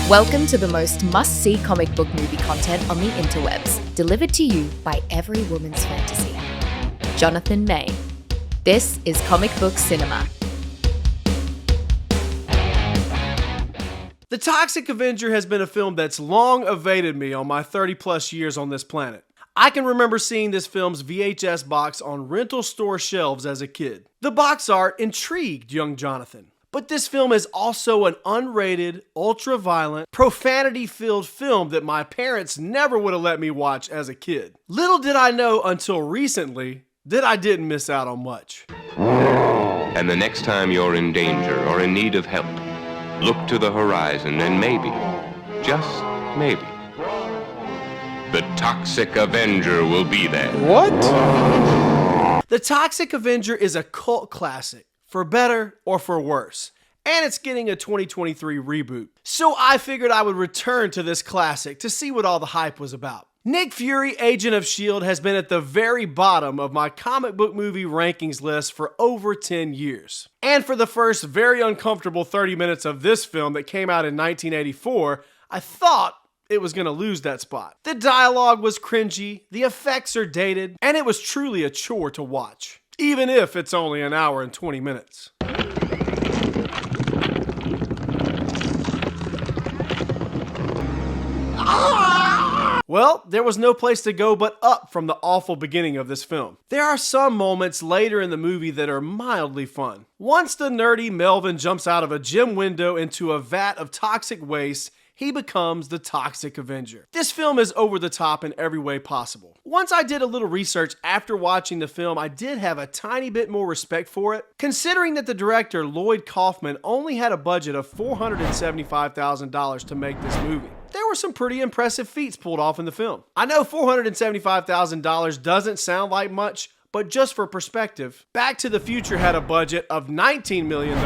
Welcome to the most must-see comic book movie content on the interwebs, delivered to you by every woman's fantasy. Jonathan May. This is Comic Book Cinema. The Toxic Avenger has been a film that's long evaded me on my 30-plus years on this planet. I can remember seeing this film's VHS box on rental store shelves as a kid. The box art intrigued young Jonathan. But this film is also an unrated, ultra-violent, profanity-filled film that my parents never would have let me watch as a kid. Little did I know until recently that I didn't miss out on much. And the next time you're in danger or in need of help, look to the horizon and maybe, just maybe, the Toxic Avenger will be there. What? The Toxic Avenger is a cult classic, for better or for worse. And it's getting a 2023 reboot. So I figured I would return to this classic to see what all the hype was about. Nick Fury, Agent of S.H.I.E.L.D. has been at the very bottom of my comic book movie rankings list for over 10 years. And for the first very uncomfortable 30 minutes of this film that came out in 1984, I thought it was going to lose that spot. The dialogue was cringy, the effects are dated, and it was truly a chore to watch, even if it's only an hour and 20 minutes. Well, there was no place to go but up from the awful beginning of this film. There are some moments later in the movie that are mildly fun. Once the nerdy Melvin jumps out of a gym window into a vat of toxic waste, he becomes the Toxic Avenger. This film is over the top in every way possible. Once I did a little research after watching the film, I did have a tiny bit more respect for it, considering that the director, Lloyd Kaufman, only had a budget of $475,000 to make this movie. There were some pretty impressive feats pulled off in the film. I know $475,000 doesn't sound like much, but just for perspective, Back to the Future had a budget of $19 million,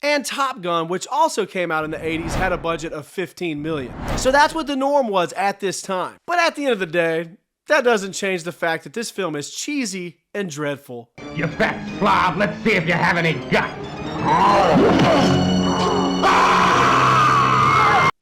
and Top Gun, which also came out in the 80s, had a budget of $15 million. So that's what the norm was at this time. But at the end of the day, that doesn't change the fact that this film is cheesy and dreadful. You fat slob, let's see if you have any guts.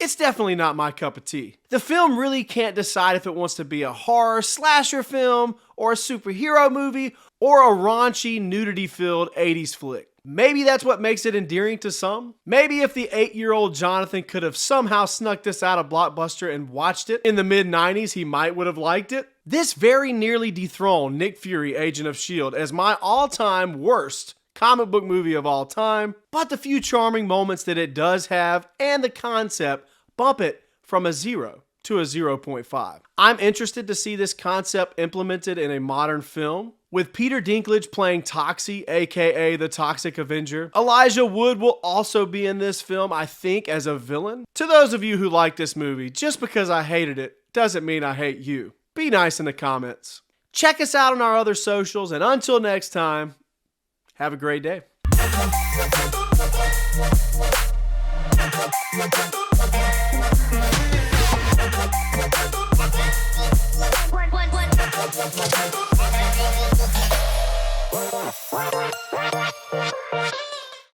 It's definitely not my cup of tea. The film really can't decide if it wants to be a horror slasher film, or a superhero movie, or a raunchy, nudity-filled 80s flick. Maybe that's what makes it endearing to some. Maybe if the 8-year-old Jonathan could have somehow snuck this out of Blockbuster and watched it in the mid-90s, he might would have liked it. This very nearly dethroned Nick Fury, Agent of S.H.I.E.L.D. as my all-time worst comic book movie of all time, but the few charming moments that it does have and the concept bump it from a 0 to a 0.5. I'm interested to see this concept implemented in a modern film, with Peter Dinklage playing Toxie, aka the Toxic Avenger. Elijah Wood will also be in this film, I think, as a villain. To those of you who like this movie, just because I hated it doesn't mean I hate you. Be nice in the comments. Check us out on our other socials, and until next time, have a great day. What?